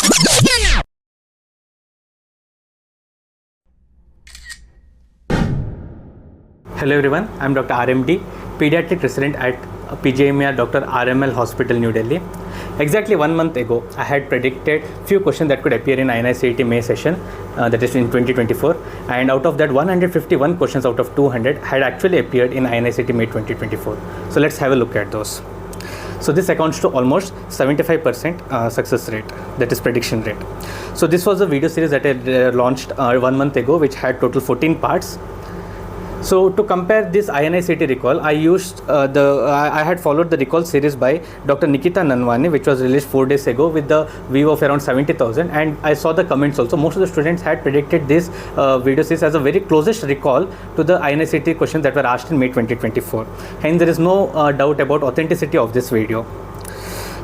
Hello everyone, I am Dr. RMD, pediatric resident at PGMER Dr. RML Hospital, New Delhi. Exactly 1 month ago, I had predicted few questions that could appear in INICET May session, that is in 2024, and out of that 151 questions out of 200 had actually appeared in INICET May 2024. So let's have a look at those. So this accounts to almost 75% success rate, that is prediction rate. So this was a video series that I launched 1 month ago, which had total 14 parts. So to compare this INICET recall, I used I had followed the recall series by Dr. Nikita Nanwani, which was released 4 days ago with the view of around 70,000, and I saw the comments also. Most of the students had predicted this video series as a very closest recall to the INICET questions that were asked in May 2024. Hence, there is no doubt about authenticity of this video.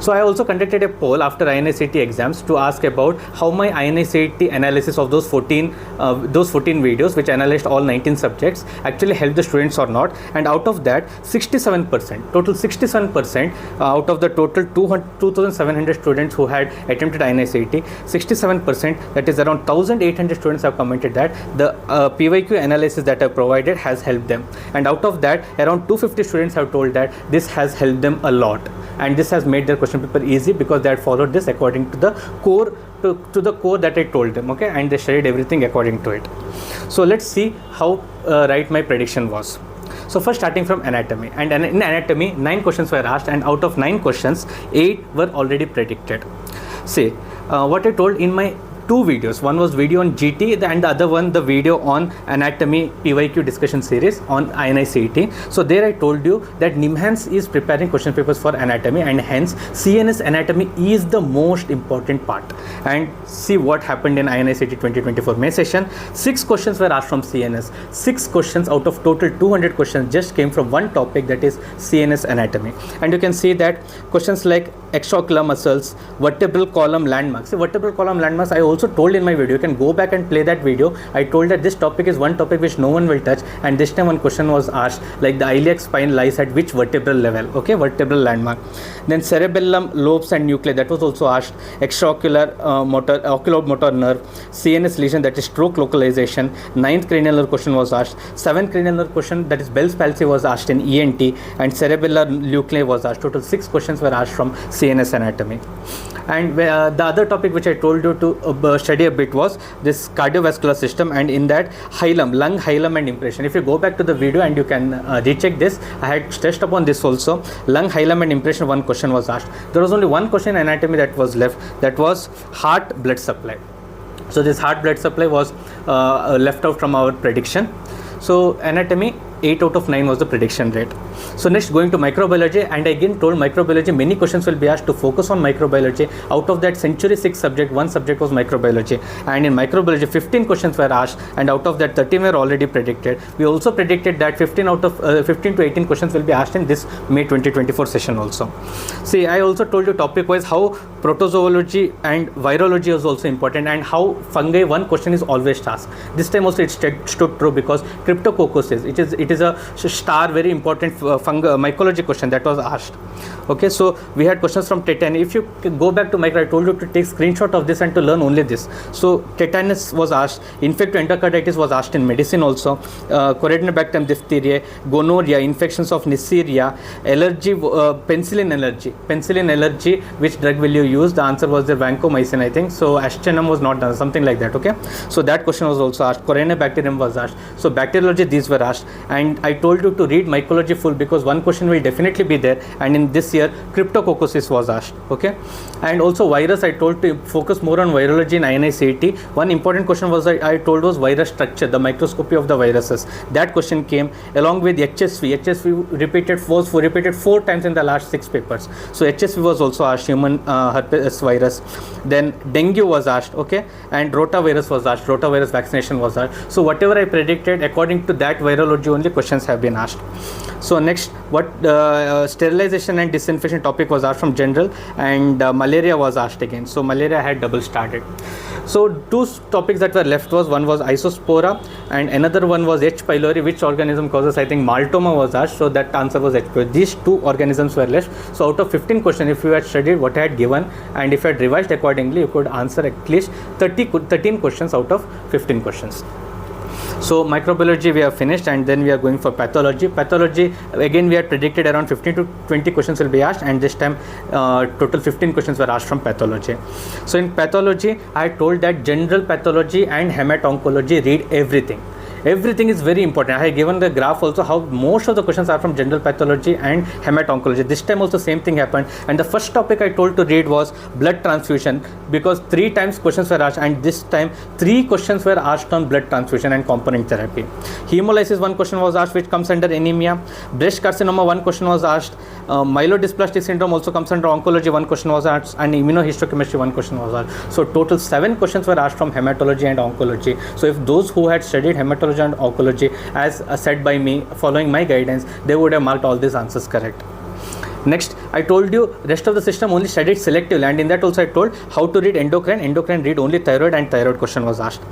So I also conducted a poll after INICET exams to ask about how my INICET analysis of those 14 videos, which analyzed all 19 subjects, actually helped the students or not. And out of that, 67%, total 67% out of the total 2,700 students who had attempted INICET, 67%, that is around 1,800 students have commented that the PYQ analysis that I provided has helped them. And out of that, around 250 students have told that this has helped them a lot. And this has made their question paper easy because they had followed this according to the core to the core that I told them, okay, and they studied everything according to it. So let's see how right my prediction was. So first, starting from anatomy, and in anatomy 9 questions were asked, and out of 9 questions 8 were already predicted. See what I told in my 2 videos. One was video on GT and the other one the video on anatomy PYQ discussion series on INICET. So there I told you that NIMHANS is preparing question papers for anatomy, and hence CNS anatomy is the most important part. And see what happened in INICET 2024 May session. 6 questions were asked from CNS. 6 questions out of total 200 questions just came from one topic, that is CNS anatomy. And you can see that questions like extraocular muscles, vertebral column landmarks. See, vertebral column landmarks I also told in my video. You can go back and play that video. I told that this topic is one topic which no one will touch, and this time one question was asked like the iliac spine lies at which vertebral level, okay, vertebral landmark. Then cerebellum, lobes and nuclei, that was also asked. Extraocular oculomotor nerve, CNS lesion, that is stroke localization. 9th cranial nerve question was asked. 7th cranial nerve question, that is Bell's palsy, was asked in ENT, and cerebellar nuclei was asked. Total 6 questions were asked from CNS anatomy. And the other topic which I told you to study a bit was this cardiovascular system, and in that hilum, lung, hilum and impression. If you go back to the video and you can recheck this, I had stressed upon this also. Lung, hilum and impression, one question was asked. There was only one question in anatomy that was left, that was heart blood supply. So this heart blood supply was left out from our prediction. So anatomy 8 out of 9 was the prediction rate. So next, going to microbiology, and I again told microbiology many questions will be asked to focus on microbiology. Out of that century 6 subject, one subject was microbiology, and in microbiology 15 questions were asked, and out of that 13 were already predicted. We also predicted that 15 to 18 questions will be asked in this May 2024 session also. See, I also told you topic wise how protozoology and virology is also important, and how fungi one question is always asked. This time also it stood true because cryptococcosis, it is a star very important mycology question that was asked. Okay, so we had questions from tetanus. If you go back to micro, I told you to take screenshot of this and to learn only this. So tetanus was asked, infective endocarditis was asked in medicine also, Corynebacterium diphtheria, gonorrhea, infections of Neisseria, allergy, penicillin allergy, which drug will you use? The answer was the vancomycin, I think. So Aschenum was not done, something like that. Okay, so that question was also asked. Corynebacterium was asked. So bacteriology, these were asked, and I told you to read mycology full because one question will definitely be there, and in this year cryptococcosis was asked. Okay, and also virus, I told to focus more on virology in INICET. One important question was I told was virus structure, the microscopy of the viruses. That question came along with HSV. HSV was repeated 4 times in the last 6 papers. So HSV was also asked, human herpes virus. Then dengue was asked, okay, and rotavirus was asked. Rotavirus vaccination was asked. So whatever I predicted, according to that virology only questions have been asked. So next, what sterilization and disinfection topic was asked from general, and malaria was asked again. So malaria I had double started. So two topics that were left was, one was isospora and another one was H. pylori, which organism causes, I think, maltoma was asked. So that answer was H. pylori. These two organisms were left. So out of 15 questions, if you had studied what I had given and if you had revised accordingly, you could answer at least 13 questions out of 15 questions. So microbiology we have finished, and then we are going for pathology. Pathology, again, we had predicted around 15 to 20 questions will be asked, and this time total 15 questions were asked from pathology. So in pathology, I told that general pathology and hemato-oncology read everything. Everything is very important. I have given the graph also how most of the questions are from general pathology and hemato-oncology. This time also same thing happened, and the first topic I told to read was blood transfusion, because 3 times questions were asked, and this time 3 questions were asked on blood transfusion and component therapy. Hemolysis, 1 question was asked, which comes under anemia. Breast carcinoma, 1 question was asked. Myelodysplastic syndrome also comes under oncology, 1 question was asked, and immunohistochemistry, 1 question was asked. So total 7 questions were asked from hematology and oncology. So if those who had studied hematology and oncology as said by me, following my guidance, they would have marked all these answers correct. Next, I told you rest of the system only studied selectively, and in that also I told how to read endocrine read only thyroid, and thyroid question was asked.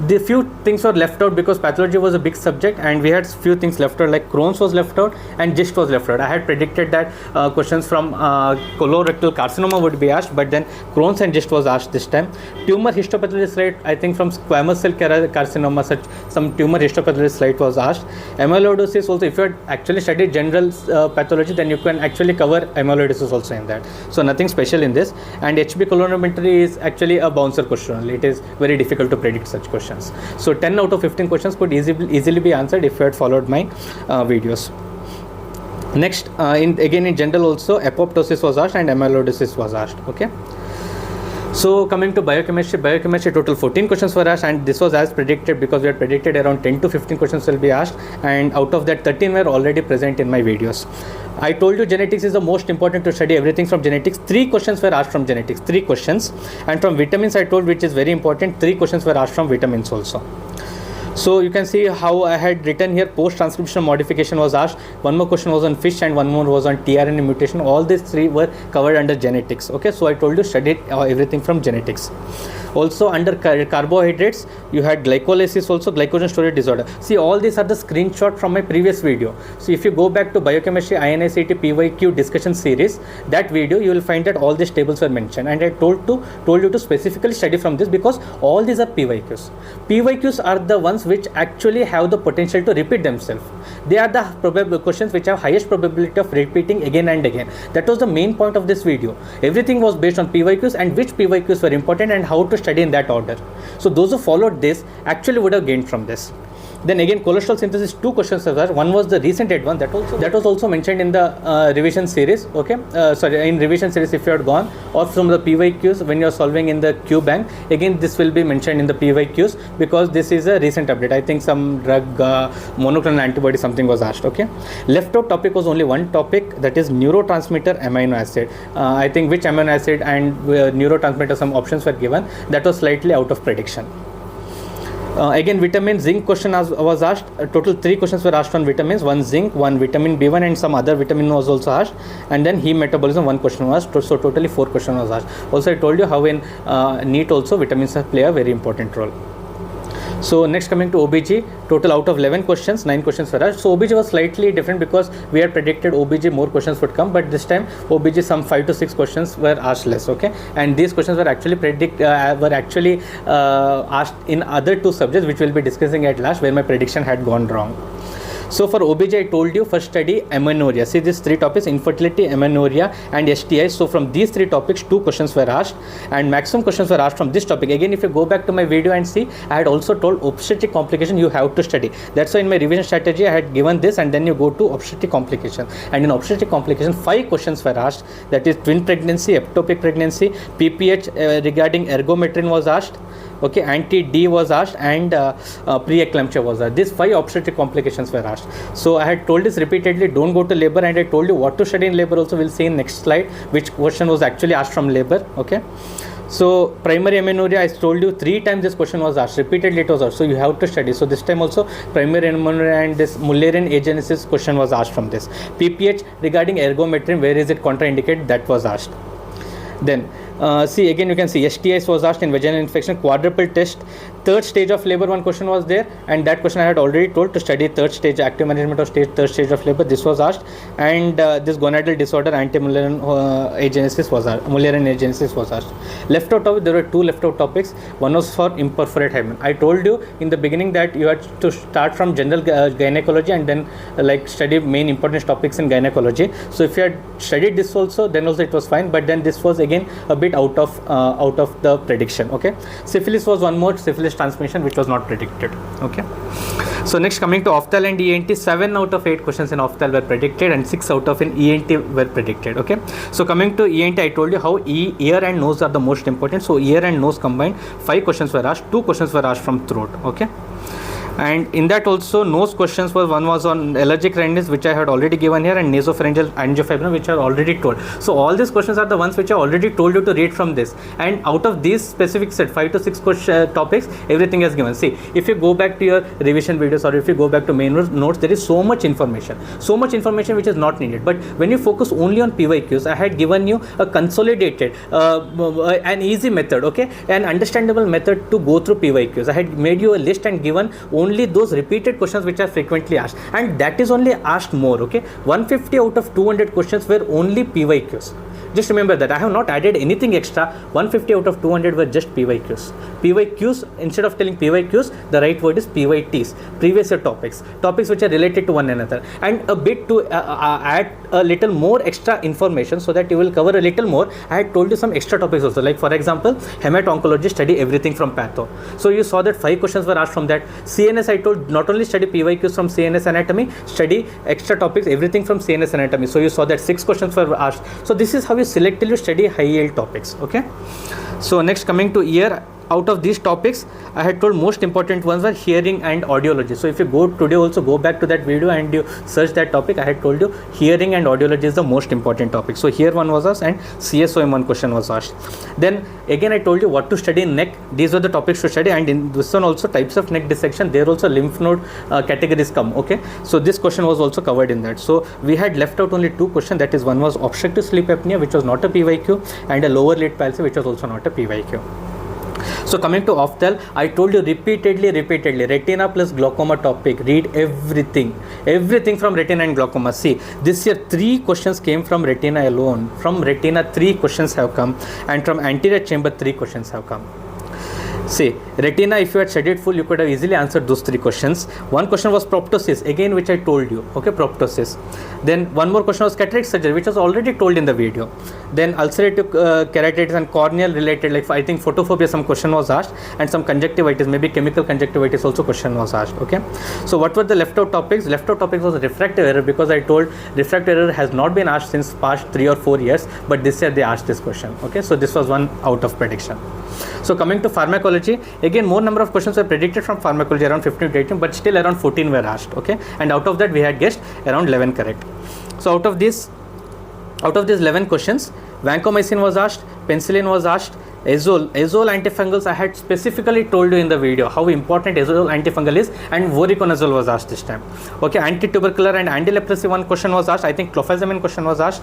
The few things were left out because pathology was a big subject, and we had few things left out, like Crohn's was left out and GIST was left out. I had predicted that questions from colorectal carcinoma would be asked, but then Crohn's and GIST was asked this time. Tumor histopathology slide, I think from squamous cell carcinoma, such some tumor histopathology slide was asked. Amyloidosis also, if you had actually studied general pathology, then you can actually cover amyloidosis also in that. So nothing special in this. And HB colorimetry is actually a bouncer question only. It is very difficult to predict such questions. So 10 out of 15 questions could easily be answered if you had followed my videos. Next, again in general also, apoptosis was asked and amyloidosis was asked. Okay. So coming to biochemistry total 14 questions were asked, and this was as predicted because we had predicted around 10 to 15 questions will be asked, and out of that 13 were already present in my videos. I told you genetics is the most important to study everything from genetics. 3 questions were asked from genetics, 3 questions, and from vitamins I told, which is very important, 3 questions were asked from vitamins also. So you can see how I had written here, post-transcriptional modification was asked, 1 more question was on fish and 1 more was on tRNA mutation. All these 3 were covered under genetics. Okay, so I told you studied everything from genetics. Also under carbohydrates, you had glycolysis also, glycogen storage disorder. See, all these are the screenshot from my previous video. So if you go back to biochemistry INICET PYQ discussion series, that video, you will find that all these tables were mentioned, and I told you to specifically study from this because all these are PYQs. PYQs are the ones which actually have the potential to repeat themselves. They are the probable questions which have highest probability of repeating again and again. That was the main point of this video. Everything was based on PYQs and which PYQs were important and how to study in that order. So those who followed this actually would have gained from this. Then again, cholesterol synthesis, 2 questions were. One was the recent one that was also mentioned in the revision series. Okay, in revision series if you had gone, or from the PYQs when you are solving in the Q bank, again this will be mentioned in the PYQs because this is a recent update. I think some drug monoclonal antibody something was asked. Okay, left out topic was only one topic, that is neurotransmitter amino acid. I think which amino acid and neurotransmitter, some options were given. That was slightly out of prediction. Again, vitamin zinc question was asked. Total 3 questions were asked on vitamins, 1 zinc, 1 vitamin B1 and some other vitamin was also asked, and then heme metabolism, 1 question was asked. So totally 4 questions was asked. Also I told you how in NEET also vitamins play a very important role. So next, coming to OBG, total out of 11 questions, 9 questions were asked. So OBG was slightly different because we had predicted OBG more questions would come, but this time OBG some 5 to 6 questions were asked less. Okay, and these questions were actually asked in other 2 subjects which we'll be discussing at last, where my prediction had gone wrong. So for OBG, I told you first study amenorrhea. See these 3 topics: infertility, amenorrhea and STIs. So from these 3 topics, 2 questions were asked, and maximum questions were asked from this topic. Again, if you go back to my video and see, I had also told obstetric complication you have to study. That's why in my revision strategy I had given this, and then you go to obstetric complication. And in obstetric complication, 5 questions were asked. That is twin pregnancy, ectopic pregnancy, PPH regarding ergometrin was asked. Okay, anti-D was asked, and pre-eclampsia was asked. These 5 obstetric complications were asked. So I had told this repeatedly, don't go to labor, and I told you what to study in labor also. We'll see in next slide which question was actually asked from labor. Okay, So primary amenorrhea, I told you 3 times this question was asked, repeatedly it was asked, so you have to study. So this time also primary amenorrhea and this Mullerian agenesis question was asked from this. PPH regarding ergometry, where is it contraindicated, that was asked. Then see, again you can see STIs was asked in vaginal infection, quadruple test, third stage of labor, one question was there, and that question I had already told to study third stage, active management of third stage of labor, this was asked. And this gonadal disorder, anti-Mullerian agenesis was asked, Mullerian agenesis was asked. Left out topic, there were 2 left out topics. One was for imperforate hymen. I told you in the beginning that you had to start from general gynecology and then like study main important topics in gynecology. So if you had studied this also, then also it was fine, but then this was again a bit out of the prediction. Okay, syphilis was one more, syphilis transmission, which was not predicted. Okay, so next coming to ophthal and ENT, 7 out of 8 questions in ophthal were predicted and 6 out of in ENT were predicted. Okay, so coming to ENT, I told you how ear and nose are the most important. So ear and nose combined, 5 questions were asked, 2 questions were asked from throat. Okay, and in that also nose questions was, one was on allergic rhinitis, which I had already given here, and nasopharyngeal angiofibrin, which I already told. So all these questions are the ones which I already told you to read from this, and out of these specific set 5 to 6 topics, everything is given. See, if you go back to your revision videos or if you go back to main notes, there is so much information which is not needed. But when you focus only on PYQs, I had given you a consolidated an easy method, okay, an understandable method to go through PYQs. I had made you a list and given only those repeated questions which are frequently asked, and that is only asked more. Okay, 150 out of 200 questions were only PYQs. Just remember that I have not added anything extra. 150 out of 200 were just PYQs. PYQs, instead of telling PYQs, the right word is PYTs, previous year topics which are related to one another, and a bit to add a little more extra information so that you will cover a little more. I had told you some extra topics also, like for example, hemato-oncology, study everything from patho. So you saw that 5 questions were asked from that. CNS, I told not only study PYQs from CNS anatomy, study extra topics, everything from CNS anatomy. So you saw that 6 questions were asked. So this is how you selectively study high yield topics. Okay, so next coming to ear, out of these topics I had told most important ones were hearing and audiology. So if you go today also go back to that video and you search that topic, I had told you hearing and audiology is the most important topic. So here one was asked and CSOM one question was asked. Then again I told you what to study in neck. These were the topics to study, and in this one also types of neck dissection, there also lymph node categories come. Okay, so this question was also covered in that. So we had left out only 2 questions, that is one was obstructive sleep apnea, which was not a PYQ, and a lower lid palsy, which was also not a PYQ. So coming to ophthal, I told you repeatedly, retina plus glaucoma topic, read everything from retina and glaucoma. See, this year 3 questions came from retina alone. From retina 3 questions have come, and from anterior chamber 3 questions have come. See, retina, if you had studied full, you could have easily answered those 3 questions. One question was proptosis, again which I told you. Okay, proptosis. Then one more question was cataract surgery, which was already told in the video. Then ulcerative keratitis and corneal related, like I think photophobia, some question was asked, and some conjunctivitis, maybe chemical conjunctivitis also question was asked. Okay, so what were the left out topics? Left out topics was refractive error, because I told refractive error has not been asked since past 3 or 4 years, but this year they asked this question. Okay, so this was one out of prediction. So coming to pharmacology, again more number of questions were predicted from pharmacology, around 15 to 18, but still around 14 were asked. Okay, and out of that we had guessed around 11 correct. So out of these 11 questions, vancomycin was asked, penicillin was asked, azole antifungals, I had specifically told you in the video how important azole antifungal is, and voriconazole was asked this time. Okay, antitubercular and anti-leprosy one question was asked, I think clofazimine question was asked.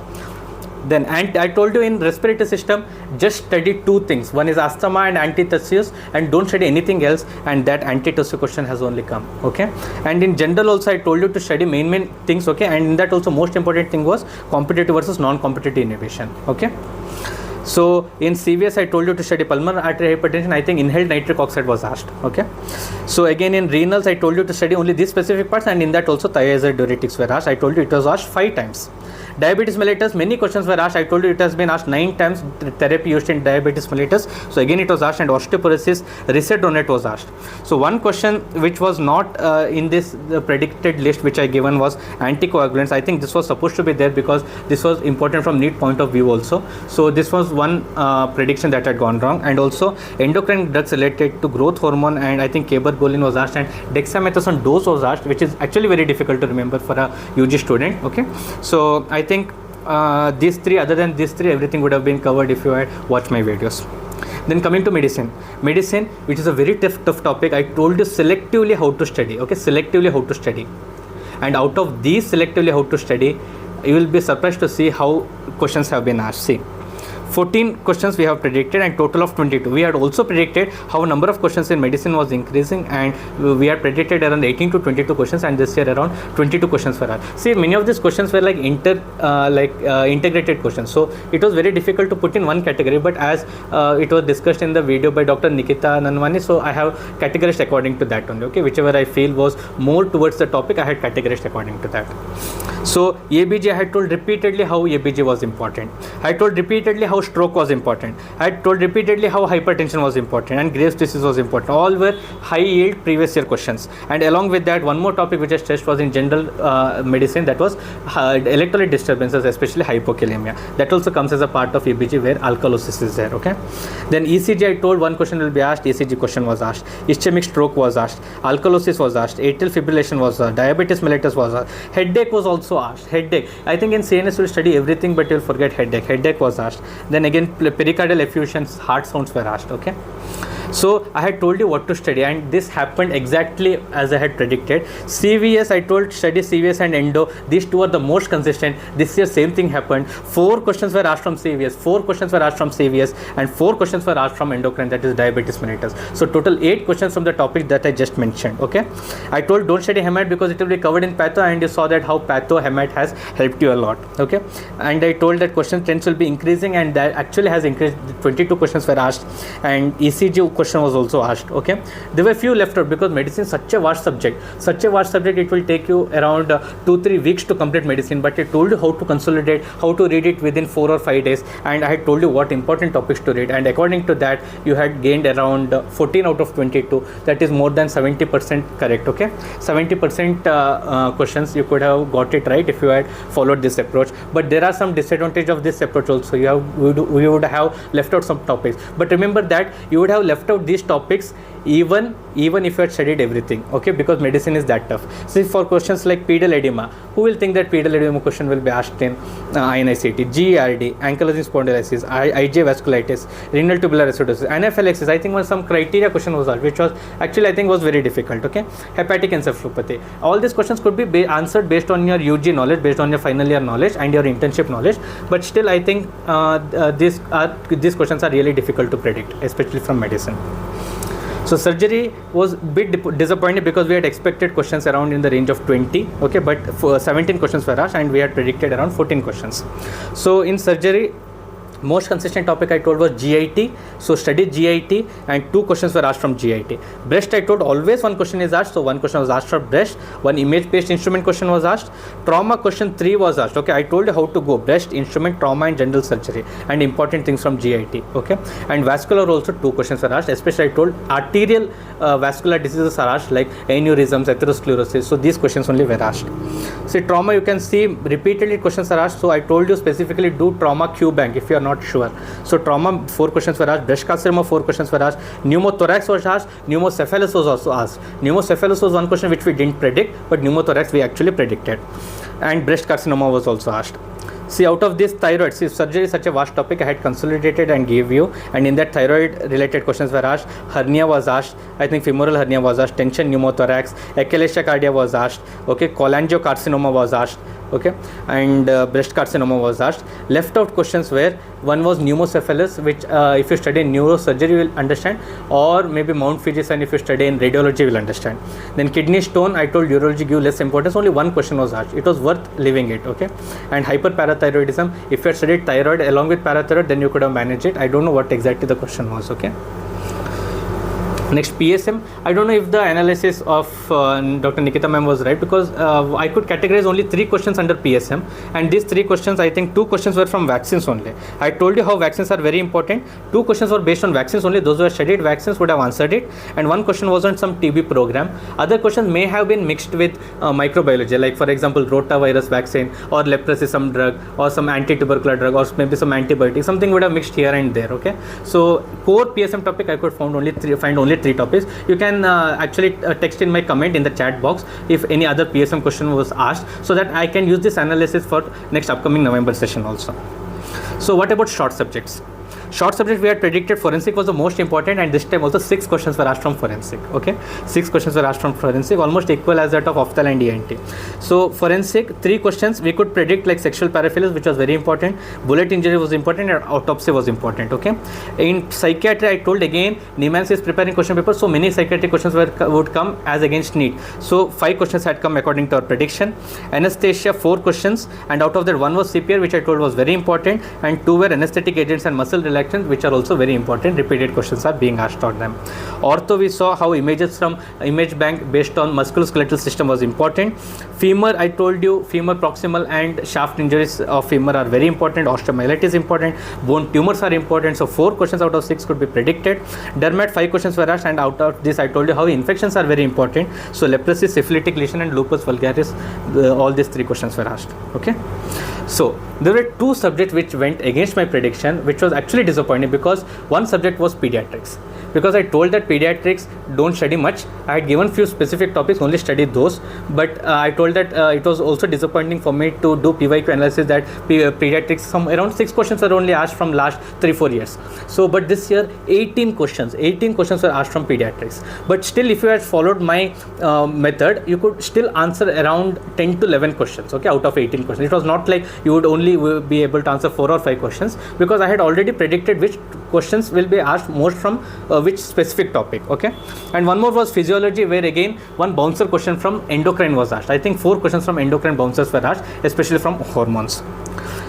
Then I told you in respiratory system, just study 2 things, one is asthma and antitussive, and don't study anything else, and that antitussive question has only come. Okay, and in general also I told you to study main things. Okay, and in that also most important thing was competitive versus non-competitive inhibition. Okay, so in CVS I told you to study pulmonary artery hypertension, I think inhaled nitric oxide was asked. Okay, so again in renals I told you to study only these specific parts, and in that also thiazide diuretics were asked. I told you it was asked 5 times. Diabetes mellitus, many questions were asked. I told you it has been asked 9 times, the therapy used in diabetes mellitus. So again it was asked, and osteoporosis, risedronate was asked. So one question which was not in this predicted list which I given was anticoagulants. I think this was supposed to be there because this was important from NEET point of view also. So this was one prediction that had gone wrong, and also endocrine drugs related to growth hormone, and I think cabergoline was asked, and dexamethasone dose was asked, which is actually very difficult to remember for a UG student. Okay, so I think these 3, other than these 3, everything would have been covered if you had watched my videos. Then coming to medicine, which is a very tough topic. I told you selectively how to study, okay, selectively how to study. And out of these selectively how to study, you will be surprised to see how questions have been asked. See, 14 questions we have predicted and total of 22. We had also predicted how number of questions in medicine was increasing, and we had predicted around 18 to 22 questions, and this year around 22 questions were asked. See, many of these questions were like integrated questions, so it was very difficult to put in one category, but as it was discussed in the video by Dr. Nikita Nanwani, so I have categorized according to that only, okay. Whichever I feel was more towards the topic, I had categorized according to that. So ABG, I had told repeatedly how ABG was important. I told repeatedly how stroke was important. I told repeatedly how hypertension was important and Graves' disease was important. All were high yield previous year questions. And along with that, one more topic which I stressed was in general medicine, that was electrolyte disturbances, especially hypokalemia. That also comes as a part of ABG where alkalosis is there, okay. Then ECG, I told one question will be asked, ECG question was asked, ischemic stroke was asked, alkalosis was asked, atrial fibrillation was asked, diabetes mellitus was asked, headache was also asked. Headache, I think in CNS you will study everything, but you will forget headache. Headache was asked. Then again pericardial effusions, heart sounds were asked, okay. So I had told you what to study, and this happened exactly as I had predicted. CVS, I told study CVS and endo. These two are the most consistent. This year same thing happened. 4 questions were asked from CVS, 4 questions were asked from CVS, and 4 questions were asked from endocrine, that is diabetes mellitus. So total 8 questions from the topic that I just mentioned, okay. I told don't study HEMAT because it will be covered in patho, and you saw that how patho HEMAT has helped you a lot, okay. And I told that question trends will be increasing, and that actually has increased. 22 questions were asked, and ECG question was also asked, okay. There were few left out because medicine is such a vast subject. It will take you around 2-3 weeks to complete medicine, but I told you how to consolidate, how to read it within 4 or 5 days, and I had told you what important topics to read, and according to that you had gained around 14 out of 22. That is more than 70% correct, okay. 70% questions you could have got it right if you had followed this approach, but there are some disadvantage of this approach also. You would have left out some topics, but remember that you would have left out these topics even if you had studied everything, okay, because medicine is that tough. See, for questions like pedal edema, who will think that pedal edema question will be asked in INICET, GERD, ankylosing spondylosis, IJ vasculitis, renal tubular acidosis, anaphylaxis. I think some criteria question was asked, which was actually I think was very difficult, okay. Hepatic encephalopathy. All these questions could be answered based on your UG knowledge, based on your final year knowledge and your internship knowledge, but still I think these questions are really difficult to predict, especially from medicine. So surgery was a bit disappointed because we had expected questions around in the range of 20, okay, but for 17 questions were asked and we had predicted around 14 questions. So in surgery, most consistent topic I told was GIT. So study GIT, and 2 questions were asked from GIT. Breast, I told always 1 question is asked, so 1 question was asked for breast. 1 image-based instrument question was asked. Trauma question 3 was asked, okay. I told you how to go: breast, instrument, trauma, and general surgery, and important things from GIT, okay. And vascular also 2 questions were asked. Especially I told arterial vascular diseases are asked, like aneurysms, atherosclerosis. So these questions only were asked. See, trauma, you can see repeatedly questions are asked. So I told you specifically do trauma Q bank if you are not sure. So trauma 4 questions were asked, breast carcinoma 4 questions were asked, pneumothorax was asked, pneumocephalus was also asked. Pneumocephalus was one question which we didn't predict, but pneumothorax we actually predicted, and breast carcinoma was also asked. See, out of this thyroid, see, surgery is such a vast topic, I had consolidated and gave you, and in that thyroid related questions were asked. Hernia was asked, I think femoral hernia was asked, tension pneumothorax, achalasia cardia was asked, okay, cholangiocarcinoma was asked, okay, and breast carcinoma was asked. Left out questions were, one was pneumocephalus, which if you study in neurosurgery you will understand, or maybe Mount Fuji, and if you study in radiology you will understand. Then kidney stone, I told urology give less importance, only 1 question was asked. It was worth leaving it, okay. And hyperparathyroidism, if you had studied thyroid along with parathyroid, then you could have managed it. I don't know what exactly the question was, okay. Next, PSM. I don't know if the analysis of Dr. Nikita ma'am was right, because I could categorize only 3 questions under PSM, and these 3 questions, I think 2 questions were from vaccines only. I told you how vaccines are very important. 2 questions were based on vaccines only. Those who have studied vaccines would have answered it, and 1 question was on some TB program. Other questions may have been mixed with microbiology, like for example rotavirus vaccine, or leprosy some drug, or some anti-tubercular drug, or maybe some antibiotic. Something would have mixed here and there, okay. So core PSM topic I could find only 3 topics. You can actually text in my comment in the chat box if any other PSM question was asked, so that I can use this analysis for next upcoming November session also. So what about short subjects? Short subject we had predicted forensic was the most important, and this time also 6 questions were asked from forensic. Okay, 6 questions were asked from forensic, almost equal as that of OPHTHAL and ENT. So forensic, 3 questions we could predict, like sexual paraphilia, which was very important, bullet injury was important, and autopsy was important. Okay, in psychiatry I told again, Niemans is preparing question paper, so many psychiatric questions would come as against NEET. So 5 questions had come according to our prediction. Anesthesia, 4 questions, and out of that 1 was CPR, which I told was very important, and 2 were anesthetic agents and muscle relaxants, which are also very important. Repeated questions are being asked on them. Ortho, we saw how images from image bank based on musculoskeletal system was important. Femur, I told you, femur proximal and shaft injuries of femur are very important. Osteomyelitis is important. Bone tumors are important. So 4 questions out of 6 could be predicted. Dermat, 5 questions were asked, and out of this I told you how infections are very important. So leprosy, syphilitic lesion, and lupus vulgaris, all these 3 questions were asked. Okay, so there were 2 subjects which went against my prediction, which was actually disappointing, because one subject was pediatrics. Because I told that pediatrics don't study much, I had given few specific topics, only studied those, but I told that it was also disappointing for me to do PYQ analysis, that pediatrics, some around 6 questions were only asked from last 3-4 years. So but this year 18 questions were asked from pediatrics. But still, if you had followed my method, you could still answer around 10 to 11 questions, okay, out of 18 questions. It was not like you would only be able to answer 4 or 5 questions, because I had already predicted which questions will be asked most from which specific topic. Okay, and one more was physiology, where again one bouncer question from endocrine was asked. I think 4 questions from endocrine bouncers were asked, especially from hormones.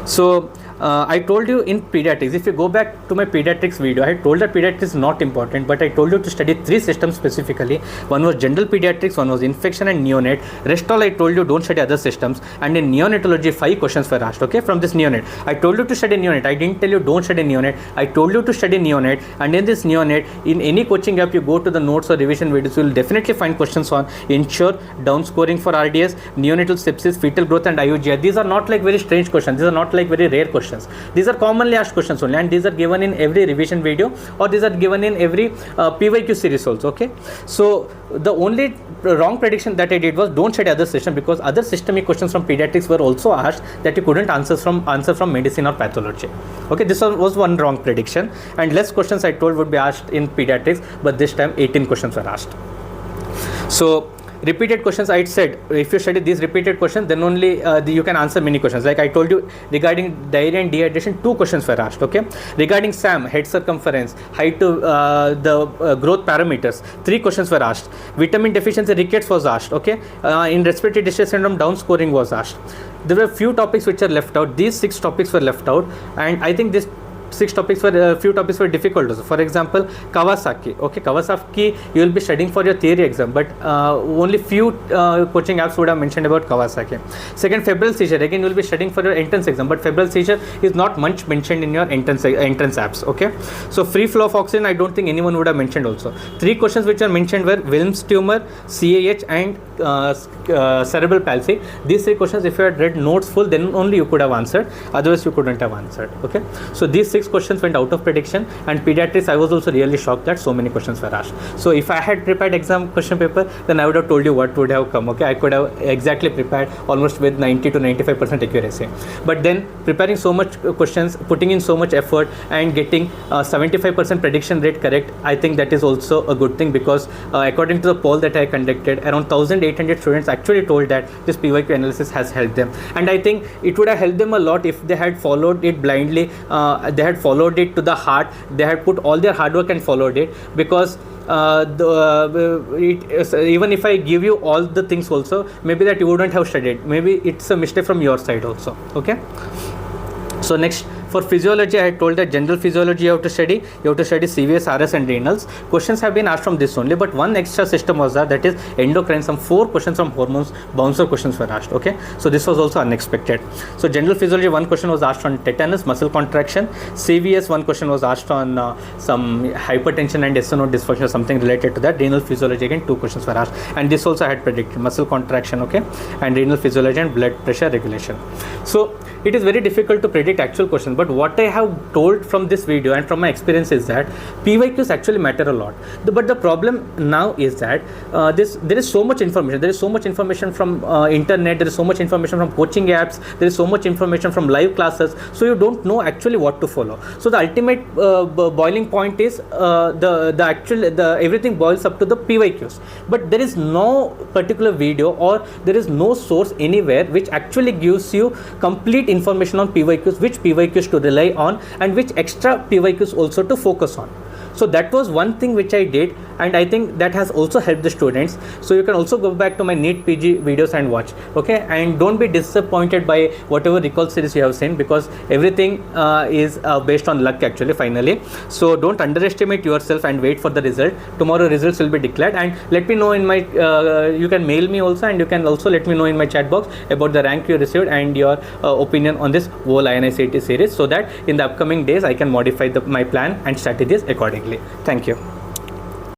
So I told you in pediatrics, if you go back to my pediatrics video, I told that pediatrics is not important, but I told you to study 3 systems specifically. One was general pediatrics, one was infection and neonate. Rest all I told you don't study other systems. And in neonatology 5 questions were asked, okay, from this neonate. I told you to study neonate. I didn't tell you don't study neonate. I told you to study neonate, and in this neonate, in any coaching app you go to the notes or revision videos, you will definitely find questions on ensure, down scoring for RDS, neonatal sepsis, fetal growth, and IUGR. These are not like very strange questions. These are not like very rare questions. These are commonly asked questions only, and these are given in every revision video, or these are given in every PYQ series also. Okay, so the only wrong prediction that I did was don't study other system, because other systemic questions from pediatrics were also asked that you couldn't answer from medicine or pathology. Okay, this was one wrong prediction, and less questions I told would be asked in pediatrics, but this time 18 questions were asked. So repeated questions, I said if you study these repeated questions, then only you can answer many questions. Like I told you, regarding diarrhea and dehydration, 2 questions were asked. Okay, regarding SAM, head circumference, height to the growth parameters, 3 questions were asked. Vitamin deficiency, rickets was asked. Okay, in respiratory distress syndrome, down scoring was asked. There were few topics which are left out. These 6 topics were left out, and I think this 6 topics were few topics were difficult also. For example, Kawasaki. Okay, Kawasaki you will be studying for your theory exam, but only few coaching apps would have mentioned about Kawasaki. Second, febrile seizure, again you will be studying for your entrance exam, but febrile seizure is not much mentioned in your entrance apps. Okay, so free flow of oxygen, I don't think anyone would have mentioned also. 3 questions which are mentioned were Wilms tumor, CAH, and cerebral palsy. These 3 questions, if you had read notes full, then only you could have answered, otherwise you couldn't have answered. Okay, so these 6 questions went out of prediction, and pediatrics I was also really shocked that so many questions were asked. So if I had prepared exam question paper, then I would have told you what would have come. Okay, I could have exactly prepared almost with 90 to 95% accuracy, but then preparing so much questions, putting in so much effort, and getting 75% prediction rate correct, I think that is also a good thing, because according to the poll that I conducted, around 1800 students actually told that this PYQ analysis has helped them, and I think it would have helped them a lot if they had followed it blindly. They had followed it to the heart, they had put all their hard work and followed it, because even if I give you all the things also, maybe that you wouldn't have studied, maybe it's a mistake from your side also. Okay, so next, for physiology, I had told that general physiology you have to study CVS, RS, and renals. Questions have been asked from this only, but one extra system was that is endocrine. Some 4 questions from hormones, bouncer questions were asked. Okay, so this was also unexpected. So general physiology, 1 question was asked on tetanus, muscle contraction. CVS, 1 question was asked on some hypertension and SNO dysfunction, something related to that. Renal physiology, again 2 questions were asked, and this also I had predicted, muscle contraction, okay, and renal physiology and blood pressure regulation. So it is very difficult to predict actual questions, but what I have told from this video and from my experience is that PYQs actually matter a lot. But the problem now is that there is so much information. There is so much information from internet. There is so much information from coaching apps. There is so much information from live classes. So you don't know actually what to follow. So the ultimate boiling point is everything boils up to the PYQs. But there is no particular video or there is no source anywhere which actually gives you complete information on PYQs, which PYQs to rely on and which extra PYQs also to focus on. So that was one thing which I did, and I think that has also helped the students. So you can also go back to my NEET PG videos and watch, okay? And don't be disappointed by whatever recall series you have seen, because everything is based on luck actually finally. So don't underestimate yourself and wait for the result. Tomorrow results will be declared, and let me know in my you can mail me also, and you can also let me know in my chat box about the rank you received and your opinion on this whole INICET series, so that in the upcoming days I can modify my plan and strategies accordingly. Thank you.